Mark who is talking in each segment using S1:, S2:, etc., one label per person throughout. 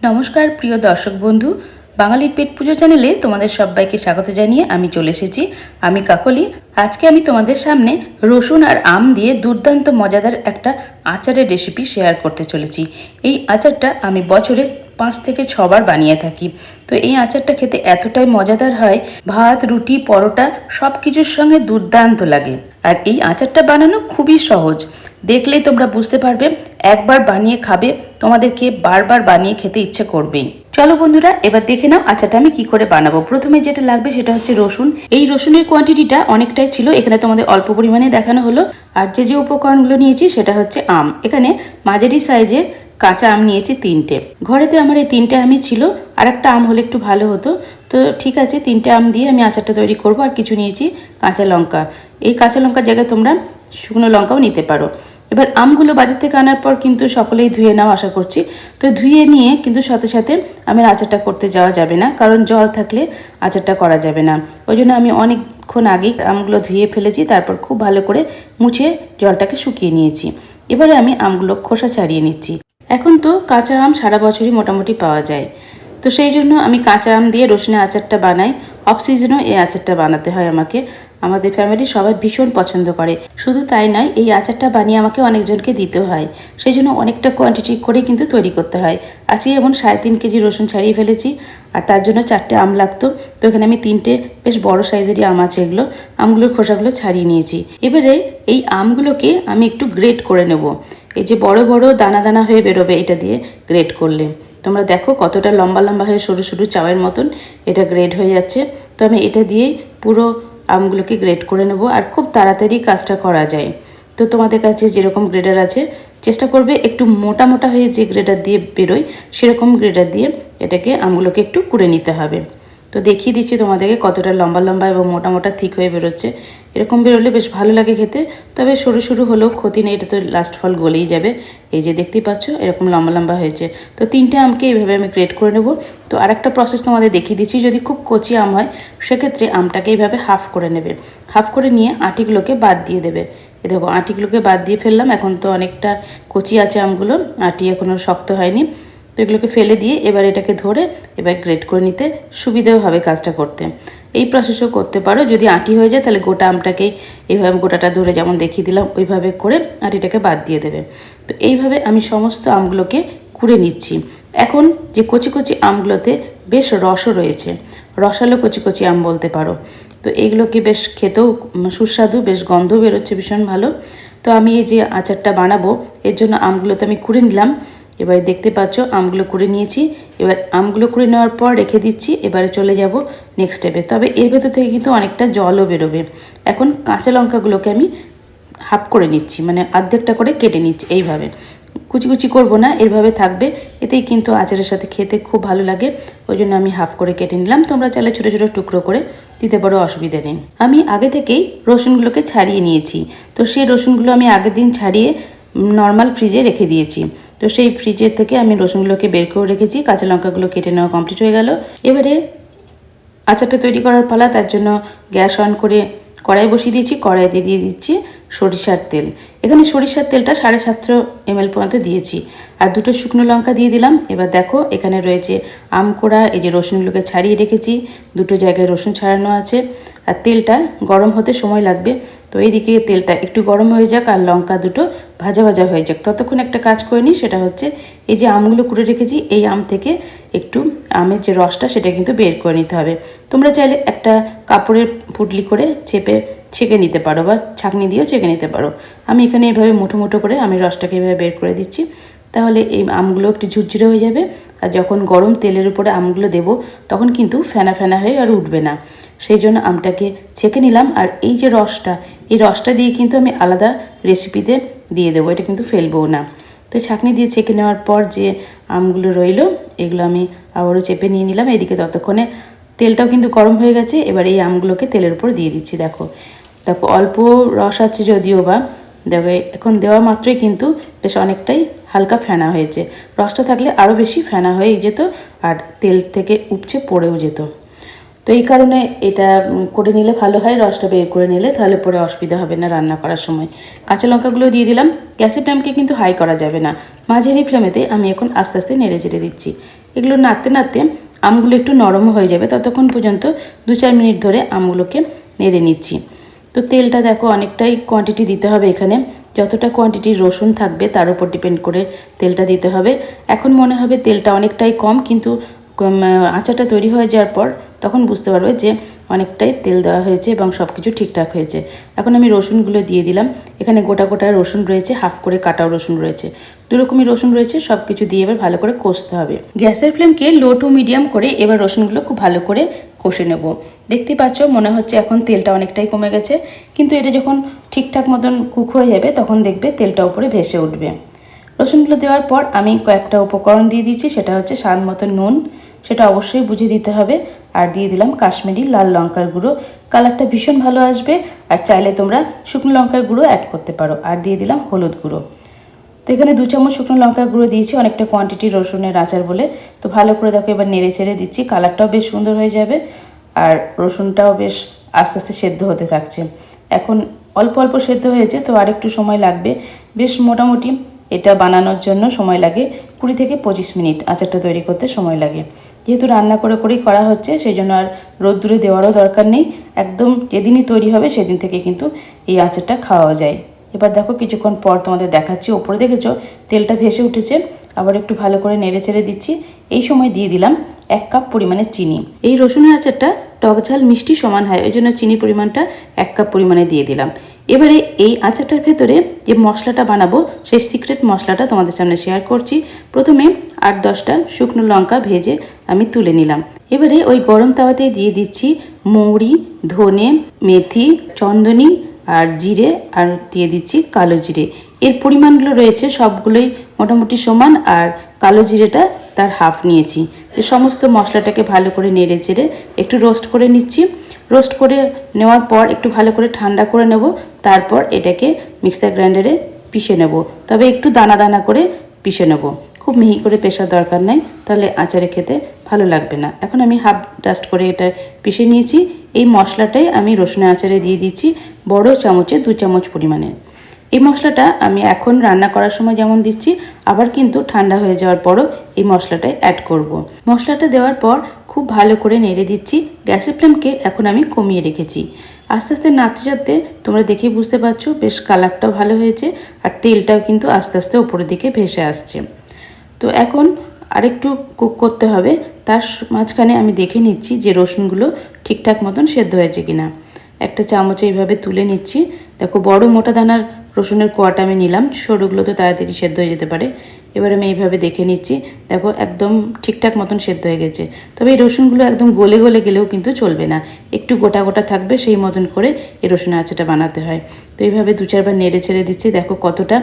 S1: নমস্কার প্রিয় দর্শক বন্ধু, বাঙালির পেট পুজো চ্যানেলে তোমাদের সবাইকে স্বাগত জানিয়ে আমি চলে এসেছি। আমি কাকলি। আজকে আমি তোমাদের সামনে রসুন আর আম দিয়ে দুর্দান্ত মজাদার একটা আচারের রেসিপি শেয়ার করতে চলেছি। এই আচারটা আমি বছরে 5 থেকে 6 বার বানিয়ে থাকি। তো এই আচারটা খেতে এতটাই মজাদার হয়, ভাত, রুটি, পরোটা সব কিছুর সঙ্গে দুর্দান্ত লাগে। আর এই আচারটা বানানো খুবই সহজ, দেখলেই তোমরা বুঝতে পারবে। একবার বানিয়ে খাবে, তোমাদেরকে বারবার বানিয়ে খেতে ইচ্ছে করবেই। চলো বন্ধুরা, এবার দেখে নাও আচারটা আমি কি করে বানাবো। প্রথমে যেটা লাগবে সেটা হচ্ছে রসুন। এই রসুনের কোয়ান্টিটিটা অনেকটাই ছিল, এখানে তোমাদের অল্প পরিমাণে দেখানো হলো। আর যে উপকরণগুলো নিয়েছি সেটা হচ্ছে আম। এখানে মাঝারি সাইজের কাঁচা আম নিয়েছি 3টে। ঘরেতে আমার এই 3টে আমই ছিল, আর একটা আম হলে একটু ভালো হতো। তো ঠিক আছে, 3টে আম দিয়ে আমি আচারটা তৈরি করব। আর কিছু নিয়েছি কাঁচা লঙ্কা। এই কাঁচা লঙ্কার জায়গায় তোমরা শুকনো লঙ্কাও নিতে পারো। এবার আমগুলো বাজার থেকে আনার পর কিন্তু সকলেই ধুয়ে নাও আশা করছি। তো ধুয়ে নিয়ে কিন্তু সাথে সাথে আমি আচারটা করতে যাওয়া যাবে না, কারণ জল থাকলে আচারটা করা যাবে না। ওই জন্য আমি অনেকক্ষণ আগেই আমগুলো ধুয়ে ফেলেছি, তারপর খুব ভালো করে মুছে জলটাকে শুকিয়ে নিয়েছি। এবারে আমি আমগুলো খোসা ছাড়িয়ে নিচ্ছি। এখন তো কাঁচা আম সারা বছরই মোটামুটি পাওয়া যায়, তো সেই জন্য আমি কাঁচা আম দিয়ে রসুনের আচারটা বানাই। অফ সিজনেও এই আচারটা বানাতে হয় আমাকে। আমাদের ফ্যামিলির সবাই ভীষণ পছন্দ করে। শুধু তাই নয়, এই আচারটা বানিয়ে আমাকে অনেকজনকে দিতেও হয়, সেই জন্য অনেকটা কোয়ান্টিটি করে কিন্তু তৈরি করতে হয়। আজকে যেমন 3.5 কেজি রসুন ছাড়িয়ে ফেলেছি, আর তার জন্য 4টে আম লাগতো। তো এখানে আমি 3টে বেশ বড় সাইজেরই আম আছে, এগুলো আমগুলোর খোসাগুলো ছাড়িয়ে নিয়েছি। এবারে এই আমগুলোকে আমি একটু গ্রেট করে নেব। এই যে বড় বড় দানা দানা হয়ে বেরোবে এটা দিয়ে গ্রেট করলে। তোমরা দেখো কতটা লম্বা লম্বা হয়ে সরু সরু চাওয়ের মতন এটা গ্রেড হয়ে যাচ্ছে। তো আমি এটা দিয়েই পুরো আমগুলোকে গ্রেড করে নেব, আর খুব তাড়াতাড়ি কাজটা করা যায়। তো তোমাদের কাছে যেরকম গ্রেডার আছে চেষ্টা করবে একটু মোটা মোটা হয়ে যে গ্রেডার দিয়ে বেরোয় সেরকম গ্রেডার দিয়ে এটাকে আমগুলোকে একটু কুড়ে নিতে হবে। তো দেখিয়ে দিচ্ছি তোমাদেরকে কতটা লম্বা লম্বা এবং মোটা মোটা থিক হয়ে বেরোচ্ছে। এরকম বেরোলে বেশ ভালো লাগে খেতে, তবে সরু সরু হলেও ক্ষতি নেই, এটা তো লাস্ট ফল গলেই যাবে। এই যে দেখতেই পাচ্ছ এরকম লম্বা লম্বা হয়েছে। তো 3টে আমকে এইভাবে আমি গ্রেড করে নেব। তো আরেকটা প্রসেস তোমাদের দেখিয়ে দিচ্ছি, যদি খুব কচি আম হয় সেক্ষেত্রে আমটাকে এইভাবে হাফ করে নেবে। হাফ করে নিয়ে আটিগুলোকে বাদ দিয়ে দেবে। এ দেখো আটিগুলোকে বাদ দিয়ে ফেললাম। এখন তো অনেকটা কচি আছে আমগুলো, আটি এখনও শক্ত হয়নি। তো এগুলোকে ফেলে দিয়ে এবার এটাকে ধরে এবার গ্রেড করে নিতে সুবিধাও হবে কাজটা করতে। এই প্রসেসও করতে পারো। যদি আঁটি হয়ে যায় তাহলে গোটা আমটাকেই এইভাবে গোটাটা ধরে যেমন দেখিয়ে দিলাম ওইভাবে করে আঁটিটাকে বাদ দিয়ে দেবে। তো এইভাবে আমি সমস্ত আমগুলোকে কুড়ে নিচ্ছি। এখন যে কচি কচি আমগুলোতে বেশ রসও রয়েছে, রসালো কচি কচি আম বলতে পারো। তো এইগুলোকে বেশ খেতেও সুস্বাদু, বেশ গন্ধ বেরোচ্ছে ভীষণ ভালো। তো আমি এই যে আচারটা বানাবো এর জন্য আমগুলোতে আমি কুড়ে নিলাম। এবারে দেখতে পাচ্ছ আমগুলো কুড়ে নিয়েছি। এবার আমগুলো কুড়ে নেওয়ার পর রেখে দিচ্ছি। এবারে চলে যাব নেক্সট স্টেপে। তবে এর ভেতর থেকে কিন্তু অনেকটা জলও বেরোবে। এখন কাঁচা লঙ্কাগুলোকে আমি হাফ করে নিচ্ছি, মানে অর্ধেকটা করে কেটে নিচ্ছি। এইভাবে কুচি কুচি করবো না, এইভাবে থাকবে, এতেই কিন্তু আচারের সাথে খেতে খুব ভালো লাগে। ওই জন্য আমি হাফ করে কেটে নিলাম। তোমরা চাইলে ছোটো ছোটো টুকরো করে দিতে পারো, অসুবিধা নেই। আমি আগে থেকেই রসুনগুলোকে ছাড়িয়ে নিয়েছি। তো সেই রসুনগুলো আমি আগের দিন ছাড়িয়ে নর্মাল ফ্রিজে রেখে দিয়েছি। তো সেই ফ্রিজের থেকে আমি রসুনগুলোকে বের করে রেখেছি। কাঁচা লঙ্কাগুলো কেটে নেওয়া কমপ্লিট হয়ে গেল। এবারে আচারটা তৈরি করার পালা। তার জন্য গ্যাস অন করে কড়াই বসিয়ে দিয়েছি। কড়াইতে দিয়ে দিচ্ছি সরিষার তেল। এখানে সরিষার তেলটা 750 ml পর্যন্ত দিয়েছি, আর 2টো শুকনো লঙ্কা দিয়ে দিলাম। এবার দেখো এখানে রয়েছে আম কোড়া, এই যে রসুনগুলোকে ছাড়িয়ে রেখেছি, 2টো জায়গায় রসুন ছাড়ানো আছে। আর তেলটা গরম হতে সময় লাগবে। তো এইদিকে তেলটা একটু গরম হয়ে যাক আর লঙ্কা দুটো ভাজা ভাজা হয়ে যাক, ততক্ষণ একটা কাজ করে নিই। সেটা হচ্ছে এই যে আমগুলো কুড়ে রেখেছি, এই আম থেকে একটু আমের যে রসটা সেটা কিন্তু বের করে নিতে হবে। তোমরা চাইলে একটা কাপড়ের পুটলি করে চেপে ছেঁকে নিতে পারো, বা ছাঁকনি দিয়েও ছেঁকে নিতে পারো। আমি এখানে এইভাবে মুঠো মুঠো করে আমি রসটাকে এইভাবে বের করে দিচ্ছি। তাহলে এই আমগুলো একটু ঝুরঝুরে হয়ে যাবে। আর যখন গরম তেলের উপরে আমগুলো দেবো তখন কিন্তু ফেনা ফেনা হয়ে আর উঠবে না। সেই জন্য আমটাকে ছেঁকে নিলাম। আর এই যে রসটা, এই রসটা দিয়ে কিন্তু আমি আলাদা রেসিপিতে দিয়ে দেবো, এটা কিন্তু ফেলবো না। তো ছাঁকনি দিয়ে ছেঁকে নেওয়ার পর যে আমগুলো রইলো এগুলো আমি আবারও চেপে নিয়ে নিলাম। এদিকে ততক্ষণে তেলটাও কিন্তু গরম হয়ে গেছে। এবার এই আমগুলোকে তেলের উপর দিয়ে দিচ্ছি। দেখো দেখো অল্প রস আছে যদিও বা, দেখো এখন দেওয়া মাত্রই কিন্তু বেশ অনেকটাই হালকা ফেনা হয়েছে। রসটা থাকলে আরও বেশি ফেনা হয়ে যেত আর তেল থেকে উপচে পড়েও যেত। তো এই কারণে এটা করে নিলে ভালো হয়, রসটা বের করে নিলে, তাহলে পরে অসুবিধা হবে না রান্না করার সময়। কাঁচা লঙ্কাগুলো দিয়ে দিলাম। গ্যাসের ফ্লেমকে কিন্তু হাই করা যাবে না, মাঝারি ফ্লেমেতে আমি এখন আস্তে আস্তে নেড়ে চেড়ে দিচ্ছি। এগুলো নাড়তে নাড়তে আমগুলো একটু নরম হয়ে যাবে, ততক্ষণ পর্যন্ত 2-4 মিনিট ধরে আমগুলোকে নেড়ে নিচ্ছি। তো তেলটা দেখো অনেকটাই কোয়ান্টিটি দিতে হবে এখানে, যতটা কোয়ান্টিটির রসুন থাকবে তার উপর ডিপেন্ড করে তেলটা দিতে হবে। এখন মনে হবে তেলটা অনেকটাই কম, কিন্তু আচারটা তৈরি হয়ে যাওয়ার পর তখন বুঝতে পারবে যে অনেকটাই তেল দেওয়া হয়েছে এবং সব কিছু ঠিকঠাক হয়েছে। এখন আমি রসুনগুলো দিয়ে দিলাম। এখানে গোটা গোটা রসুন রয়েছে, হাফ করে কাটাও রসুন রয়েছে, দু রকমই রসুন রয়েছে। সব কিছু দিয়ে এবার ভালো করে কষতে হবে। গ্যাসের ফ্লেমকে লো টু মিডিয়াম করে এবার রসুনগুলো খুব ভালো করে কষে নেব। দেখতে পাচ্ছ মনে হচ্ছে এখন তেলটা অনেকটাই কমে গেছে, কিন্তু এটা যখন ঠিকঠাক মতন কুক হয়ে যাবে তখন দেখবে তেলটা উপরে ভেসে উঠবে। রসুনগুলো দেওয়ার পর আমি কয়েকটা উপকরণ দিয়ে দিচ্ছি, সেটা হচ্ছে স্বাদ মতো নুন, সেটা অবশ্যই বুঝে দিতে হবে। আর দিয়ে দিলাম কাশ্মীরি লাল লঙ্কার গুঁড়ো, কালারটা ভীষণ ভালো আসবে। আর চাইলে তোমরা শুকনো লঙ্কার গুঁড়ো অ্যাড করতে পারো। আর দিয়ে দিলাম হলুদ গুঁড়ো। তো এখানে 2 চামচ শুকনো লঙ্কার গুঁড়ো দিয়েছি, অনেকটা কোয়ান্টিটি রসুনের আচার বলে। তো ভালো করে দেখো এবার নেড়ে চেড়ে দিচ্ছি, কালারটাও বেশ সুন্দর হয়ে যাবে আর রসুনটাও বেশ আস্তে আস্তে সেদ্ধ হতে থাকছে। এখন অল্প অল্প সেদ্ধ হয়েছে, তো আরেকটু সময় লাগবে। বেশ মোটামুটি এটা বানানোর জন্য সময় লাগে 20 থেকে 25 মিনিট, আচারটা তৈরি করতে সময় লাগে। যেহেতু রান্না করে করেই করা হচ্ছে, সেই জন্য আর রোদ্দুরে দেওয়ারও দরকার নেই। একদম যেদিনই তৈরি হবে সেদিন থেকে কিন্তু এই আচারটা খাওয়া যায়। এবার দেখো কিছুক্ষণ পর তোমাদের দেখাচ্ছি, ওপরে দেখেছো তেলটা ভেসে উঠেছে। আবার একটু ভালো করে নেড়ে চেড়ে দিচ্ছি। এই সময় দিয়ে দিলাম 1 কাপ পরিমাণে চিনি। এই রসুনের আচারটা টক ঝাল মিষ্টি সমান হয়, ওই জন্য চিনির পরিমাণটা 1 কাপ পরিমাণে দিয়ে দিলাম। এবারে এই আচারটার ভেতরে যে মশলাটা বানাবো সেই সিক্রেট মশলাটা তোমাদের সামনে শেয়ার করছি। প্রথমে 8-10টা শুকনো লঙ্কা ভেজে আমি তুলে নিলাম। এবারে ওই গরম তাওয়াতে দিয়ে দিচ্ছি মৌরি, ধনে, মেথি, চন্দনী আর জিরে, আর দিয়ে দিচ্ছি কালো জিরে। এর পরিমাণগুলো রয়েছে সবগুলোই মোটামুটি সমান, আর কালো জিরেটা তার হাফ নিয়েছি। তো সমস্ত মশলাটাকে ভালো করে নেড়ে চেড়ে একটু রোস্ট করে নিচ্ছি। রোস্ট করে নেওয়ার পর একটু ভালো করে ঠান্ডা করে নেব, তারপর এটাকে মিক্সার গ্রাইন্ডারে পিষে নেব। তবে একটু দানা দানা করে পিষে নেব, খুব মিহি করে পেশার দরকার নেই, তাহলে আচারে খেতে ভালো লাগবে না। এখন আমি হাফ ডাস্ট করে এটা পিষে নিয়েছি। এই মশলাটাই আমি রসুনের আচারে দিয়ে দিচ্ছি বড় চামচে 2 চামচ পরিমাণে। এই মশলাটা আমি এখন রান্না করার সময় যেমন দিচ্ছি, আবার কিন্তু ঠান্ডা হয়ে যাওয়ার পরও এই মশলাটাই অ্যাড করব। মশলাটা দেওয়ার পর খুব ভালো করে নেড়ে দিচ্ছি। গ্যাসের ফ্লেমকে এখন আমি কমিয়ে রেখেছি। আস্তে আস্তে নাড়তে যাতে তোমরা দেখেই বুঝতে পারছো বেশ কালারটাও ভালো হয়েছে, আর তেলটাও কিন্তু আস্তে আস্তে উপরের দিকে ভেসে আসছে। তো এখন আরেকটু কুক করতে হবে। তার মাঝখানে আমি দেখে নিচ্ছি যে রসুনগুলো ঠিকঠাক মতন সেদ্ধ হয়েছে কিনা। একটা চামচে এইভাবে তুলে নিচ্ছি। দেখো বড় মোটা দানার রসুনের কোয়াটা আমি নিলাম, সরুগুলো তো তাড়াতাড়ি সেদ্ধ হয়ে যেতে পারে। এবার আমি এইভাবে দেখে নিচ্ছি, দেখো একদম ঠিকঠাক মতন সেদ্ধ হয়ে গেছে। তবে এই রসুনগুলো একদম গলে গলে গেলেও কিন্তু চলবে না, একটু গোটা গোটা থাকবে, সেই মতন করে এই রসুনের আচারটা বানাতে হয়। তো এইভাবে 2-4 বার নেড়ে ছেড়ে দিচ্ছি। দেখো কতটা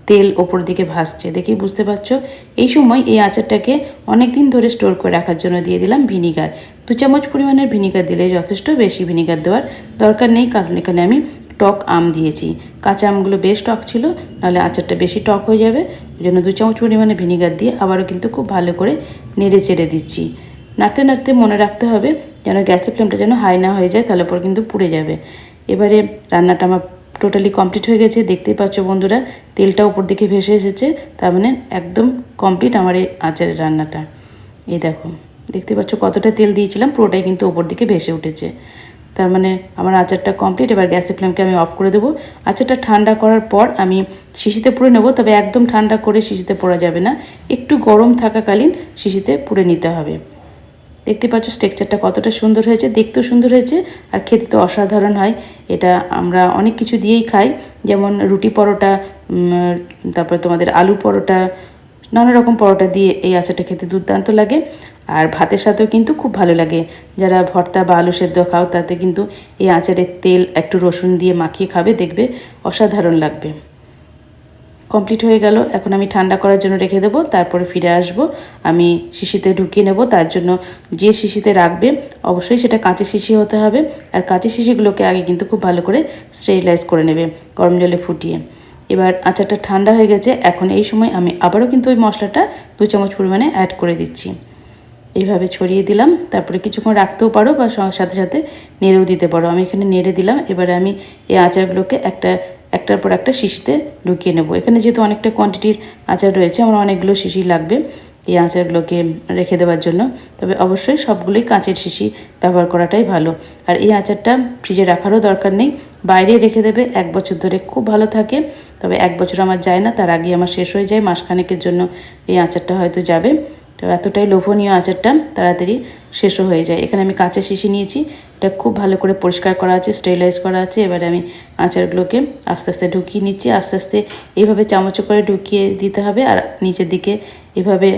S1: তেল ওপর দিকে ভাসছে, দেখেই বুঝতে পারছো। এই সময় এই আচারটাকে অনেক দিন ধরে স্টোর করে রাখার জন্য দিয়ে দিলাম ভিনিগার। 2 চামচ পরিমাণের ভিনিগার দিলে যথেষ্ট, বেশি ভিনিগার দেওয়ার দরকার নেই, কারণ এখানে আমি টক আম দিয়েছি। কাঁচা আমগুলো বেশ টক ছিল, নাহলে আচারটা বেশি টক হয়ে যাবে। ওই জন্য 2 চামচ পরিমাণে ভিনিগার দিয়ে আবারও কিন্তু খুব ভালো করে নেড়ে চেড়ে দিচ্ছি। নাড়তে নাড়তে মনে রাখতে হবে যেন গ্যাসের ফ্লেমটা যেন হাই না হয়ে যায়, তাহলে পর কিন্তু পুড়ে যাবে। এবারে রান্নাটা আমার টোটালি কমপ্লিট হয়ে গেছে। দেখতেই পাচ্ছ বন্ধুরা, তেলটা উপর দিকে ভেসে এসেছে, তার মানে একদম কমপ্লিট আমার এই আচারের রান্নাটা। এই দেখো, দেখতে পাচ্ছ কতটা তেল দিয়েছিলাম, পুরোটাই কিন্তু উপর দিকে ভেসে উঠেছে। তার মানে আমার আচারটা কমপ্লিট। এবার গ্যাসের ফ্লেমকে আমি অফ করে দেবো। আচারটা ঠান্ডা করার পর আমি শিশিতে পুড়ে নেব, তবে একদম ঠান্ডা করে শিশিতে পোড়া যাবে না, একটু গরম থাকাকালীন শিশিতে পুড়ে নিতে হবে। দেখতে পাচ্ছ টেক্সচারটা কতটা সুন্দর হয়েছে, দেখতেও সুন্দর হয়েছে আর খেতে তো অসাধারণ হয়। এটা আমরা অনেক কিছু দিয়েই খাই, যেমন রুটি পরোটা, তারপরে তোমাদের আলু পরোটা, নানা রকম পরোটা দিয়ে এই আচারটা খেতে দুর্দান্ত লাগে। আর ভাতের সাথেও কিন্তু খুব ভালো লাগে। যারা ভর্তা বা আলু সেদ্ধ খাও, তাতে কিন্তু এই আচারের তেল একটু রসুন দিয়ে মাখিয়ে খাবে, দেখবে অসাধারণ লাগবে। কমপ্লিট হয়ে গেল। এখন আমি ঠান্ডা করার জন্য রেখে দেবো, তারপরে ফিরে আসব। আমি শিশিতে ঢুকিয়ে নেব। তার জন্য যে শিশিতে রাখবে অবশ্যই সেটা কাঁচের শিশি হতে হবে, আর কাঁচের শিশিগুলোকে আগে কিন্তু খুব ভালো করে স্টেরিলাইজ করে নেবে গরম জলে ফুটিয়ে। এবার আচারটা ঠান্ডা হয়ে গেছে। এখন এই সময় আমি আবারও কিন্তু ওই মশলাটা 2 চামচ পরিমাণে অ্যাড করে দিচ্ছি। এইভাবে ছড়িয়ে দিলাম, তারপরে কিছুক্ষণ রাখতেও পারো বা সাথে সাথে নেড়েও দিতে পারো। আমি এখানে নেড়ে দিলাম। এবারে আমি এই আচারগুলোকে একটার পর একটা শিশিতে ঢুকিয়ে নেব। এখানে যেহেতু অনেকটা কোয়ান্টিটির আচার রয়েছে, আমার অনেকগুলো শিশি লাগবে। এই আচারগুলোকে রেখে দেওয়ার জন্য। তবে অবশ্যই সবগুলোই কাঁচের শিশি ব্যবহার করাটাই ভালো। আর এই আচারটা ফ্রিজে রাখারও দরকার নেই, বাইরে রেখে দেবে, 1 বছর ধরে খুব ভালো থাকে। তবে 1 বছর আমার যায় না, তার আগে আমার শেষ হয়ে যায়, মাসখানেকের জন্য এই আচারটা হয়তো যাবে। তো এতটাই লোভনীয় আচারটা, তাড়াতাড়ি শেষও হয়ে যায়। এখানে আমি কাঁচের শিশি নিয়েছি, এটা খুব ভালো করে পরিষ্কার করা আছে, স্টেরিলাইজ করা আছে। এবারে আমি আচারগুলোকে আস্তে আস্তে ঢুকিয়ে নিচ্ছি। আস্তে আস্তে এইভাবে চামচে করে ঢুকিয়ে দিতে হবে, আর নিচের দিকে এভাবে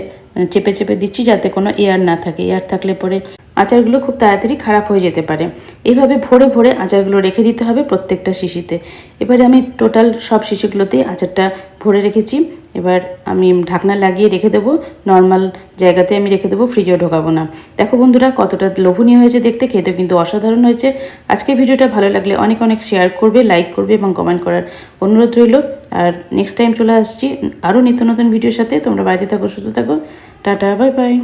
S1: চেপে চেপে দিচ্ছি যাতে কোনো এয়ার না থাকে। এয়ার থাকলে পরে আচারগুলো খুব তাড়াতাড়ি খারাপ হয়ে যেতে পারে। এইভাবে ভরে ভরে আচারগুলো রেখে দিতে হবে প্রত্যেকটা শিশিতে। এবারে আমি টোটাল সব শিশিগুলোতেই আচারটা ভরে রেখেছি। এবার আমি ঢাকনা লাগিয়ে রেখে দেবো, নর্মাল জায়গাতে আমি রেখে দেবো, ফ্রিজেও ঢোকাবো না। দেখো বন্ধুরা কতটা লোভনীয় হয়েছে দেখতে, খেতে কিন্তু অসাধারণ হয়েছে। আজকের ভিডিওটা ভালো লাগলে অনেক অনেক শেয়ার করবে, লাইক করবে এবং কমেন্ট করার অনুরোধ রইল। আর নেক্সট টাইম চলে আসছি আরও নিত্য নতুন ভিডিওর সাথে। তোমরা বাড়িতে থাকো, সুস্থ থাকো, টাটা, বাই বাই।